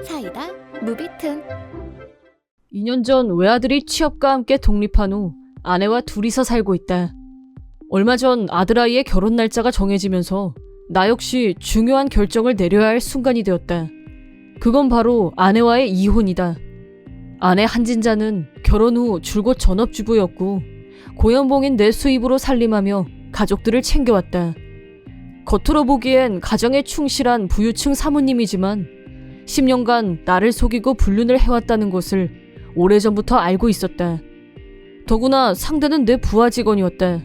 사이다 무비튼. 2년 전 외아들이 취업과 함께 독립한 후 아내와 둘이서 살고 있다. 얼마 전 아들아이의 결혼 날짜가 정해지면서 나 역시 중요한 결정을 내려야 할 순간이 되었다. 그건 바로 아내와의 이혼이다. 아내 한진자는 결혼 후 줄곧 전업주부였고 고연봉인 내 수입으로 살림하며 가족들을 챙겨왔다. 겉으로 보기엔 가정에 충실한 부유층 사모님이지만 10년간 나를 속이고 불륜을 해왔다는 것을 오래전부터 알고 있었다. 더구나 상대는 내 부하 직원이었다.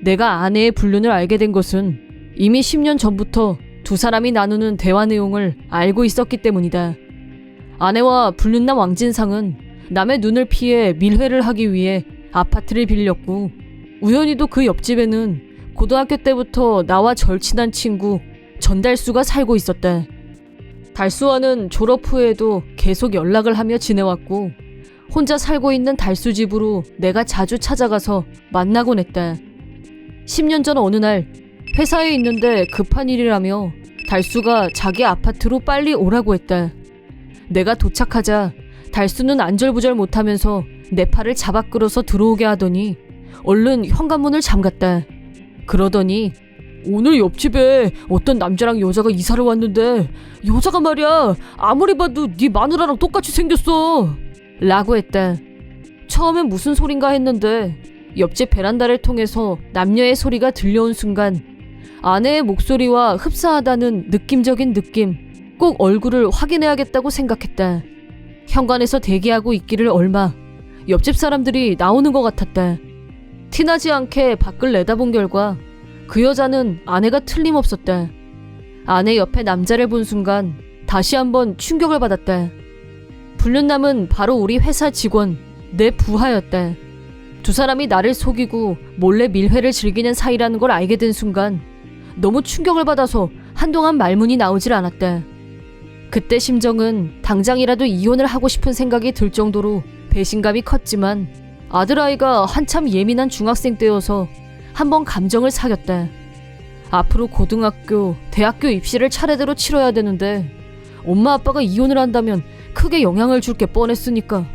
내가 아내의 불륜을 알게 된 것은 이미 10년 전부터 두 사람이 나누는 대화 내용을 알고 있었기 때문이다. 아내와 불륜남 왕진상은 남의 눈을 피해 밀회를 하기 위해 아파트를 빌렸고 우연히도 그 옆집에는 고등학교 때부터 나와 절친한 친구 전달수가 살고 있었다. 달수와는 졸업 후에도 계속 연락을 하며 지내왔고 혼자 살고 있는 달수 집으로 내가 자주 찾아가서 만나곤 했다. 10년 전 어느 날 회사에 있는데 급한 일이라며 달수가 자기 아파트로 빨리 오라고 했다. 내가 도착하자 달수는 안절부절 못하면서 내 팔을 잡아 끌어서 들어오게 하더니 얼른 현관문을 잠갔다. 그러더니 오늘 옆집에 어떤 남자랑 여자가 이사를 왔는데 여자가 말이야 아무리 봐도 네 마누라랑 똑같이 생겼어 라고 했다. 처음엔 무슨 소린가 했는데 옆집 베란다를 통해서 남녀의 소리가 들려온 순간 아내의 목소리와 흡사하다는 느낌적인 느낌, 꼭 얼굴을 확인해야겠다고 생각했다. 현관에서 대기하고 있기를 얼마 옆집 사람들이 나오는 것 같았다. 티나지 않게 밖을 내다본 결과 그 여자는 아내가 틀림없었다. 아내 옆에 남자를 본 순간 다시 한번 충격을 받았다. 불륜남은 바로 우리 회사 직원, 내 부하였다. 두 사람이 나를 속이고 몰래 밀회를 즐기는 사이라는 걸 알게 된 순간 너무 충격을 받아서 한동안 말문이 나오질 않았다. 그때 심정은 당장이라도 이혼을 하고 싶은 생각이 들 정도로 배신감이 컸지만 아들아이가 한참 예민한 중학생 때여서 한번 감정을 사겼다. 앞으로 고등학교, 대학교 입시를 차례대로 치러야 되는데 엄마 아빠가 이혼을 한다면 크게 영향을 줄 게 뻔했으니까.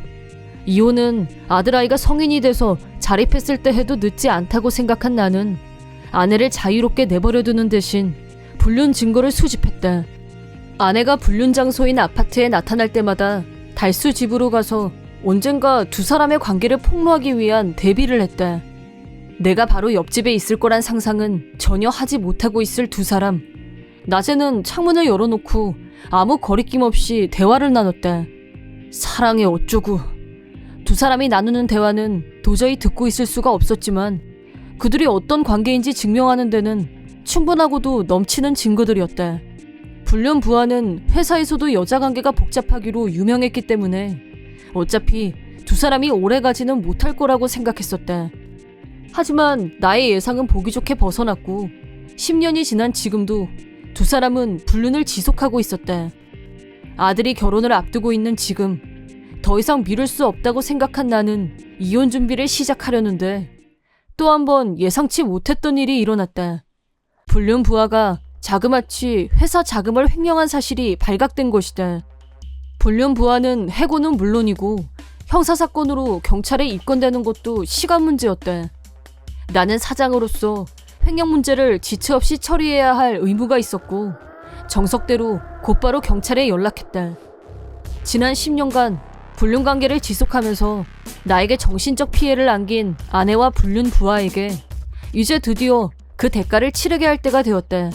이혼은 아들아이가 성인이 돼서 자립했을 때 해도 늦지 않다고 생각한 나는 아내를 자유롭게 내버려두는 대신 불륜 증거를 수집했다. 아내가 불륜 장소인 아파트에 나타날 때마다 달수 집으로 가서 언젠가 두 사람의 관계를 폭로하기 위한 대비를 했다. 내가 바로 옆집에 있을 거란 상상은 전혀 하지 못하고 있을 두 사람. 낮에는 창문을 열어놓고 아무 거리낌 없이 대화를 나눴다. 사랑해 어쩌고. 두 사람이 나누는 대화는 도저히 듣고 있을 수가 없었지만 그들이 어떤 관계인지 증명하는 데는 충분하고도 넘치는 증거들이었다. 불륜 부하는 회사에서도 여자 관계가 복잡하기로 유명했기 때문에 어차피 두 사람이 오래가지는 못할 거라고 생각했었다. 하지만 나의 예상은 보기 좋게 벗어났고 10년이 지난 지금도 두 사람은 불륜을 지속하고 있었다. 아들이 결혼을 앞두고 있는 지금 더 이상 미룰 수 없다고 생각한 나는 이혼 준비를 시작하려는데 또 한 번 예상치 못했던 일이 일어났다. 불륜 부하가 자그마치 회사 자금을 횡령한 사실이 발각된 것이다. 불륜 부하는 해고는 물론이고 형사사건으로 경찰에 입건되는 것도 시간 문제였다. 나는 사장으로서 횡령 문제를 지체 없이 처리해야 할 의무가 있었고 정석대로 곧바로 경찰에 연락했다. 지난 10년간 불륜 관계를 지속하면서 나에게 정신적 피해를 안긴 아내와 불륜 부하에게 이제 드디어 그 대가를 치르게 할 때가 되었다.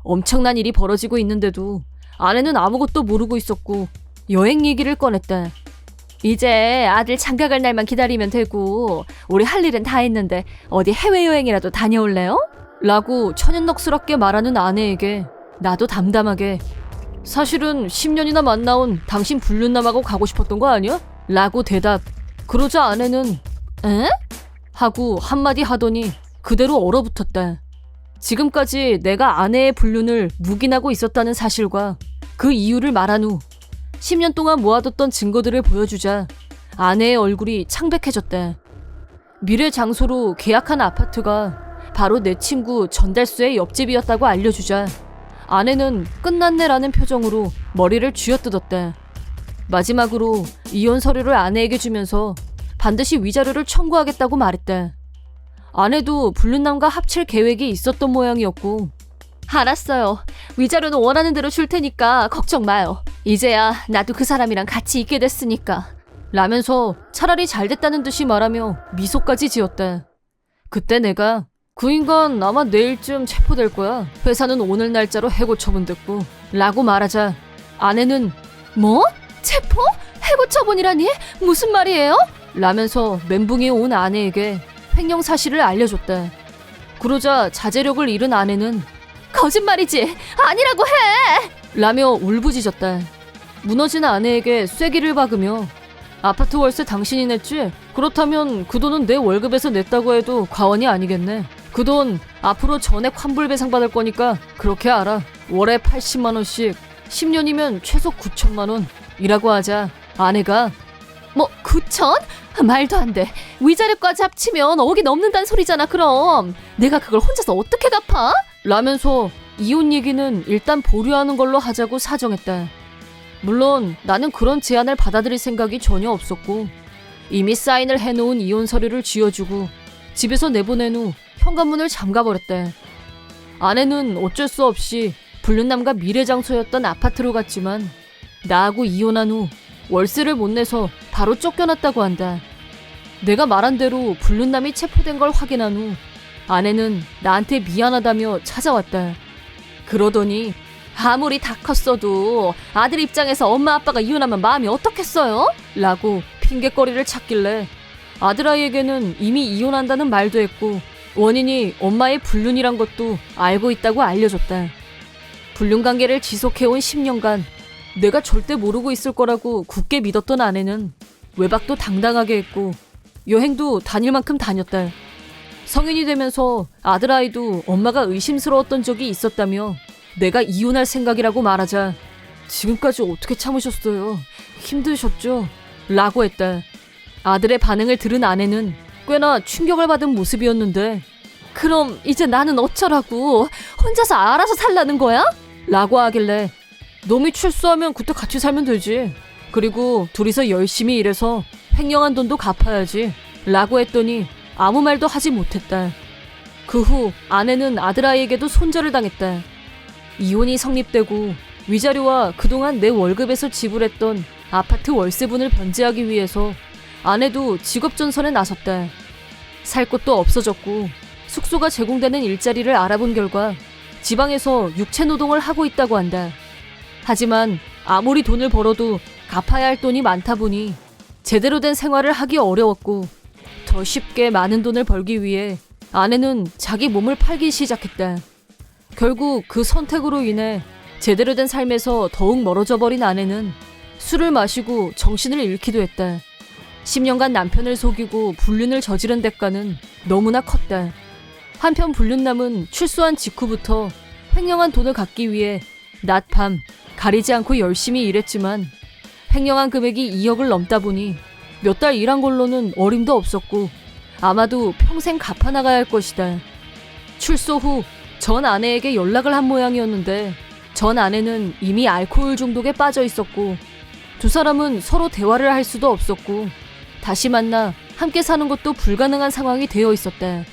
엄청난 일이 벌어지고 있는데도 아내는 아무것도 모르고 있었고 여행 얘기를 꺼냈다. 이제 아들 장가갈 날만 기다리면 되고 우리 할 일은 다 했는데 어디 해외여행이라도 다녀올래요? 라고 천연덕스럽게 말하는 아내에게 나도 담담하게 사실은 10년이나 만나온 당신 불륜남하고 가고 싶었던 거 아니야? 라고 대답. 그러자 아내는 에? 하고 한마디 하더니 그대로 얼어붙었다. 지금까지 내가 아내의 불륜을 묵인하고 있었다는 사실과 그 이유를 말한 후 10년 동안 모아뒀던 증거들을 보여주자 아내의 얼굴이 창백해졌다. 미래 장소로 계약한 아파트가 바로 내 친구 전달수의 옆집이었다고 알려주자 아내는 끝났네라는 표정으로 머리를 쥐어뜯었다. 마지막으로 이혼 서류를 아내에게 주면서 반드시 위자료를 청구하겠다고 말했다. 아내도 불륜남과 합칠 계획이 있었던 모양이었고, 알았어요. 위자료는 원하는 대로 줄 테니까 걱정 마요. 이제야 나도 그 사람이랑 같이 있게 됐으니까. 라면서 차라리 잘 됐다는 듯이 말하며 미소까지 지었다. 그때 내가 그 인간 아마 내일쯤 체포될 거야. 회사는 오늘 날짜로 해고 처분됐고 라고 말하자 아내는 뭐? 체포? 해고 처분이라니? 무슨 말이에요? 라면서 멘붕이 온 아내에게 횡령 사실을 알려줬다. 그러자 자제력을 잃은 아내는 거짓말이지! 아니라고 해! 라며 울부짖었다. 무너진 아내에게 쐐기를 박으며 아파트 월세 당신이 냈지? 그렇다면 그 돈은 내 월급에서 냈다고 해도 과언이 아니겠네. 그 돈 앞으로 전액 환불 배상받을 거니까 그렇게 알아. 월에 80만 원씩 10년이면 최소 9천만 원이라고 하자 아내가 뭐 9천? 말도 안 돼. 위자료까지 합치면 5억이 넘는다는 소리잖아. 그럼 내가 그걸 혼자서 어떻게 갚아? 라면서 이혼 얘기는 일단 보류하는 걸로 하자고 사정했다. 물론 나는 그런 제안을 받아들일 생각이 전혀 없었고 이미 사인을 해놓은 이혼 서류를 쥐어주고 집에서 내보낸 후 현관문을 잠가버렸다. 아내는 어쩔 수 없이 불륜남과 미래장소였던 아파트로 갔지만 나하고 이혼한 후 월세를 못 내서 바로 쫓겨났다고 한다. 내가 말한 대로 불륜남이 체포된 걸 확인한 후 아내는 나한테 미안하다며 찾아왔다. 그러더니 아무리 다 컸어도 아들 입장에서 엄마 아빠가 이혼하면 마음이 어떻겠어요? 라고 핑계거리를 찾길래 아들아이에게는 이미 이혼한다는 말도 했고 원인이 엄마의 불륜이란 것도 알고 있다고 알려줬다. 불륜관계를 지속해온 10년간 내가 절대 모르고 있을 거라고 굳게 믿었던 아내는 외박도 당당하게 했고 여행도 다닐 만큼 다녔다. 성인이 되면서 아들아이도 엄마가 의심스러웠던 적이 있었다며 내가 이혼할 생각이라고 말하자 지금까지 어떻게 참으셨어요? 힘드셨죠? 라고 했다. 아들의 반응을 들은 아내는 꽤나 충격을 받은 모습이었는데 그럼 이제 나는 어쩌라고? 혼자서 알아서 살라는 거야? 라고 하길래 놈이 출소하면 그때 같이 살면 되지. 그리고 둘이서 열심히 일해서 횡령한 돈도 갚아야지. 라고 했더니 아무 말도 하지 못했다. 그 후 아내는 아들아이에게도 손절을 당했다. 이혼이 성립되고 위자료와 그동안 내 월급에서 지불했던 아파트 월세분을 변제하기 위해서 아내도 직업전선에 나섰다. 살 곳도 없어졌고 숙소가 제공되는 일자리를 알아본 결과 지방에서 육체노동을 하고 있다고 한다. 하지만 아무리 돈을 벌어도 갚아야 할 돈이 많다 보니 제대로 된 생활을 하기 어려웠고 더 쉽게 많은 돈을 벌기 위해 아내는 자기 몸을 팔기 시작했다. 결국 그 선택으로 인해 제대로 된 삶에서 더욱 멀어져 버린 아내는 술을 마시고 정신을 잃기도 했다. 10년간 남편을 속이고 불륜을 저지른 대가는 너무나 컸다. 한편 불륜남은 출소한 직후부터 횡령한 돈을 갚기 위해 낮밤 가리지 않고 열심히 일했지만 횡령한 금액이 2억을 넘다 보니 몇 달 일한 걸로는 어림도 없었고 아마도 평생 갚아나가야 할 것이다. 출소 후 전 아내에게 연락을 한 모양이었는데 전 아내는 이미 알코올 중독에 빠져 있었고 두 사람은 서로 대화를 할 수도 없었고 다시 만나 함께 사는 것도 불가능한 상황이 되어 있었다.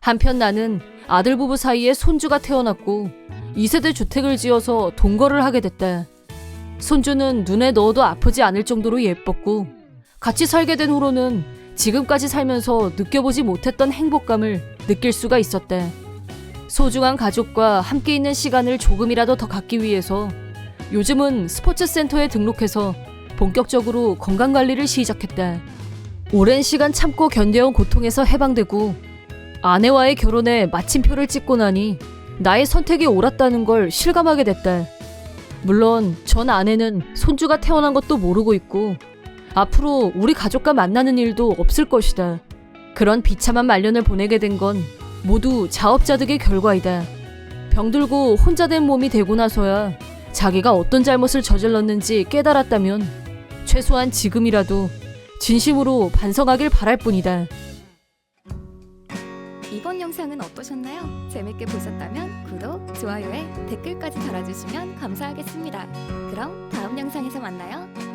한편 나는 아들 부부 사이에 손주가 태어났고 2세대 주택을 지어서 동거를 하게 됐다. 손주는 눈에 넣어도 아프지 않을 정도로 예뻤고 같이 살게 된 후로는 지금까지 살면서 느껴보지 못했던 행복감을 느낄 수가 있었다. 소중한 가족과 함께 있는 시간을 조금이라도 더 갖기 위해서 요즘은 스포츠센터에 등록해서 본격적으로 건강관리를 시작했다. 오랜 시간 참고 견뎌온 고통에서 해방되고 아내와의 결혼에 마침표를 찍고 나니 나의 선택이 옳았다는 걸 실감하게 됐다. 물론 전 아내는 손주가 태어난 것도 모르고 있고 앞으로 우리 가족과 만나는 일도 없을 것이다. 그런 비참한 말년을 보내게 된 건 모두 자업자득의 결과이다. 병들고 혼자 된 몸이 되고 나서야 자기가 어떤 잘못을 저질렀는지 깨달았다면 최소한 지금이라도 진심으로 반성하길 바랄 뿐이다. 이번 영상 영상은 어떠셨나요? 재밌게 보셨다면 구독, 좋아요에 댓글까지 달아주시면 감사하겠습니다. 그럼 다음 영상에서 만나요.